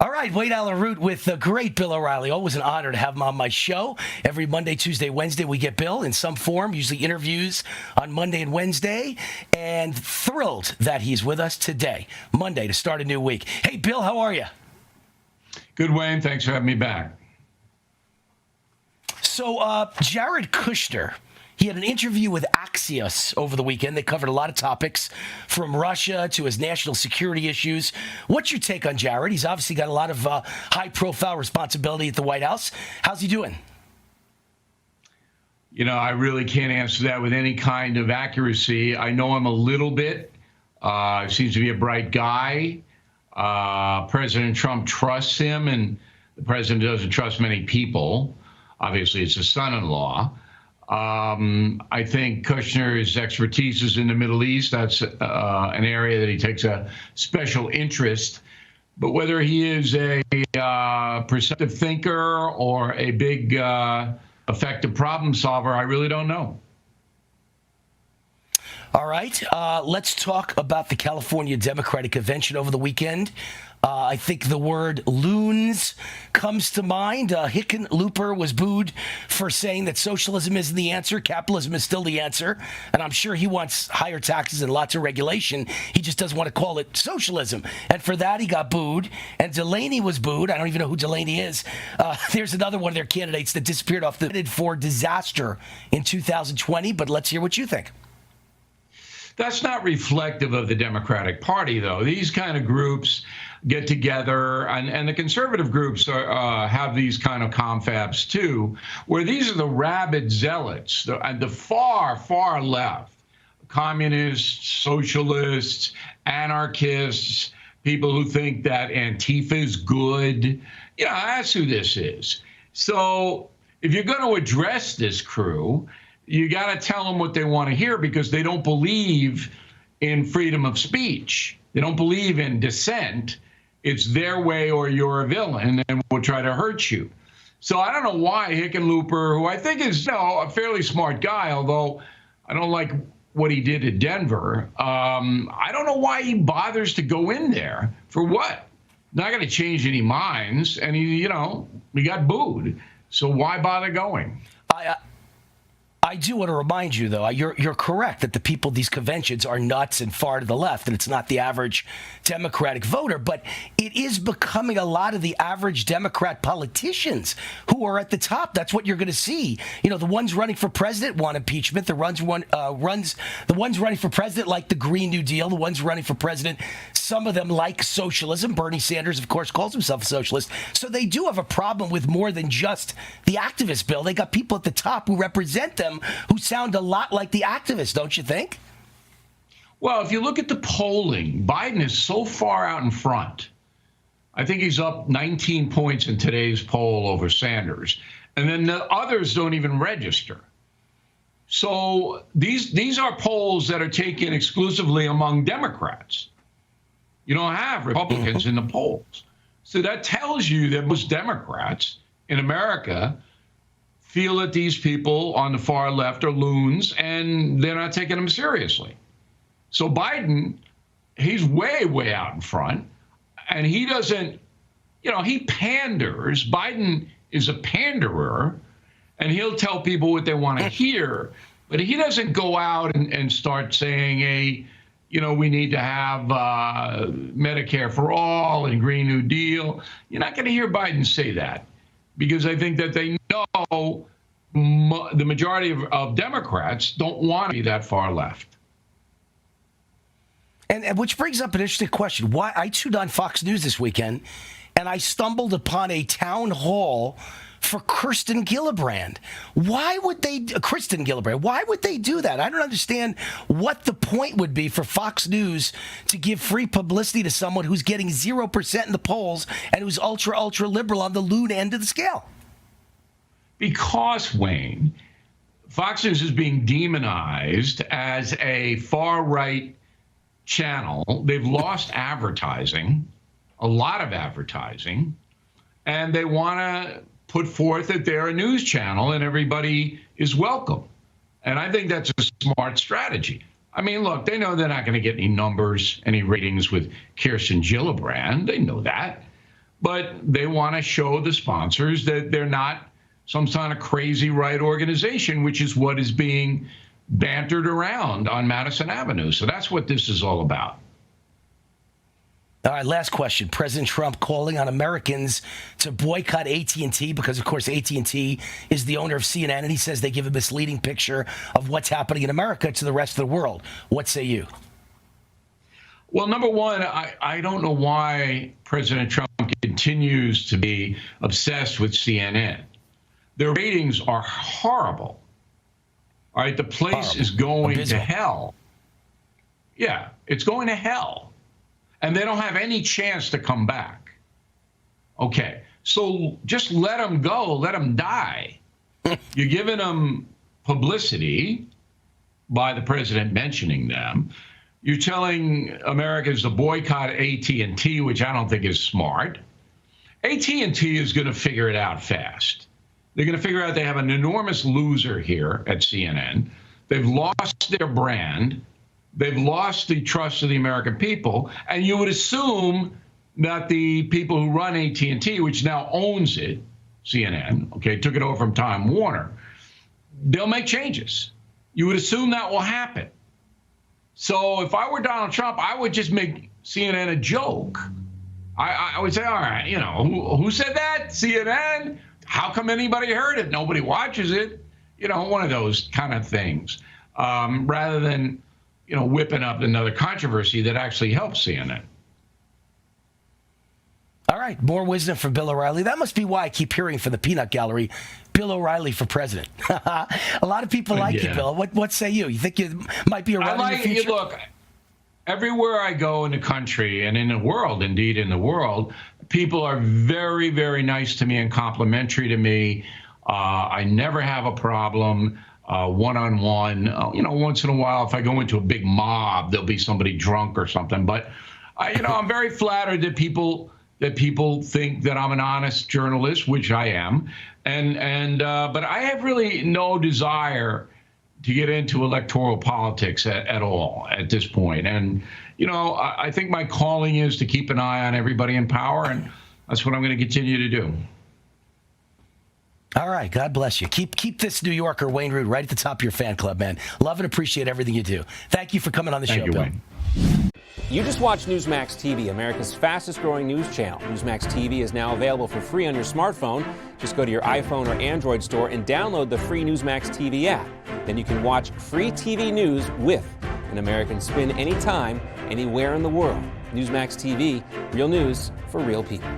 All right, Wade Allen Root with the great Bill O'Reilly. Always an honor to have him on my show. Every Monday, Tuesday, Wednesday, we get Bill in some form, usually interviews on Monday and Wednesday. And thrilled that he's with us today, Monday, to start a new week. Hey, Bill, how are you? Good, Wayne. Thanks for having me back. So, Jered Kushner, he had an interview with Axios over the weekend. They covered a lot of topics, from Russia to his national security issues. What's your take on Jered? He's obviously got a lot of high-profile responsibility at the White House. How's he doing? You know, I really can't answer that with any kind of accuracy. I know him a little bit. Seems to be a bright guy. President Trump trusts him, and the president doesn't trust many people. Obviously, it's his son-in-law. I think Kushner's expertise is in the Middle East. That's an area that he takes a special interest. But whether he is a perceptive thinker or a big, effective problem solver, I really don't know. All right, let's talk about the California Democratic Convention over the weekend. I think the word loons comes to mind. Hickenlooper was booed for saying that socialism isn't the answer. Capitalism is still the answer. And I'm sure he wants higher taxes and lots of regulation. He just doesn't want to call it socialism. And for that, he got booed. And Delaney was booed. I don't even know who Delaney is. There's another one of their candidates that disappeared off the for disaster in 2020. But let's hear what you think. That's not reflective of the Democratic Party, though. These kind of groups get together, and the conservative groups have these kind of confabs too, where these are the rabid zealots, the far, far left, communists, socialists, anarchists, people who think that Antifa is good. You know, that's who this is. So if you're going to address this crew, you got to tell them what they want to hear, because they don't believe in freedom of speech. They don't believe in dissent. It's their way or you're a villain, and we'll try to hurt you. So I don't know why Hickenlooper, who I think is a fairly smart guy, although I don't like what he did at Denver, I don't know why he bothers to go in there. For what? Not going to change any minds, and he got booed. So why bother going? I do want to remind you, though, you're correct that the people at these conventions are nuts and far to the left, and it's not the average Democratic voter, but it is becoming a lot of the average Democrat politicians who are at the top. That's what you're going to see. You know, the ones running for president want impeachment. The ones running for president like the Green New Deal. The ones running for president, some of them like socialism. Bernie Sanders, of course, calls himself a socialist. So they do have a problem with more than just the activist bill. They got people at the top who represent them, who sound a lot like the activists, don't you think? Well, if you look at the polling, Biden is so far out in front. I think he's up 19 points in today's poll over Sanders. And then the others don't even register. So these are polls that are taken exclusively among Democrats. You don't have Republicans in the polls. So that tells you that most Democrats in America feel that these people on the far left are loons, and they're not taking them seriously. So Biden, he's way, way out in front, and he doesn't, he panders. Biden is a panderer, and he'll tell people what they want to hear, but he doesn't go out and start saying, we need to have Medicare for all and Green New Deal. You're not going to hear Biden say that, because I think that they know the majority of Democrats don't want to be that far left. And which brings up an interesting question. Why I tuned on Fox News this weekend, and I stumbled upon a town hall for Kristen Gillibrand. Why would they do that? I don't understand what the point would be for Fox News to give free publicity to someone who's getting 0% in the polls and who's ultra, ultra liberal on the loon end of the scale. Because, Wayne, Fox News is being demonized as a far-right channel. They've lost advertising, a lot of advertising, and they want to put forth that they're a news channel and everybody is welcome. And I think that's a smart strategy. I mean, look, they know they're not going to get any numbers, any ratings with Kirsten Gillibrand. They know that. but they want to show the sponsors that they're not some kind of crazy right organization, which is what is being bantered around on Madison Avenue. So that's what this is all about. All right, last question. President Trump calling on Americans to boycott at&t because, of course, at&t is the owner of CNN, and he says they give a misleading picture of what's happening in America to the rest of the world. What say you? Well, number one, I don't know why President Trump continues to be obsessed with CNN. Their ratings are horrible. All right, the place is going to hell. Yeah, it's going to hell. And they don't have any chance to come back. Okay, so just let them go, let them die. You're giving them publicity by the president mentioning them. You're telling Americans to boycott at&t, which I don't think is smart. at&t is going to figure it out fast. They're going to figure out they have an enormous loser here at CNN. They've lost their brand. They've lost the trust of the American people. And you would assume that the people who run at&t, which now owns it, CNN, okay, took it over from Time Warner, they'll make changes. You would assume that will happen. So if I were Donald Trump, I would just make CNN a joke. I would say, all right, you know, who said that? CNN? How come anybody heard it? Nobody watches it. You know, one of those kind of things. Rather than, you know, whipping up another controversy that actually helps CNN. All right, more wisdom from Bill O'Reilly. That must be why I keep hearing from the peanut gallery, Bill O'Reilly for president. A lot of people like you, Bill. What say you? You think you might be around in the future? Look, everywhere I go in the country and in the world, indeed in the world, people are very, very nice to me and complimentary to me. I never have a problem one-on-one. You know, once in a while, if I go into a big mob, there'll be somebody drunk or something. But, you know, I'm very flattered that people think that I'm an honest journalist, which I am. But I have really no desire to get into electoral politics at all at this point. And, you know, I think my calling is to keep an eye on everybody in power, and that's what I'm going to continue to do. All right. God bless you. Keep this New Yorker, Wayne Root, right at the top of your fan club, man. Love and appreciate everything you do. Thank you for coming on the show, Bill. Wayne. You just watched Newsmax TV, America's fastest growing news channel. Newsmax TV is now available for free on your smartphone. Just go to your iPhone or Android store and download the free Newsmax TV app. Then you can watch free TV news with an American spin anytime, anywhere in the world. Newsmax TV, real news for real people.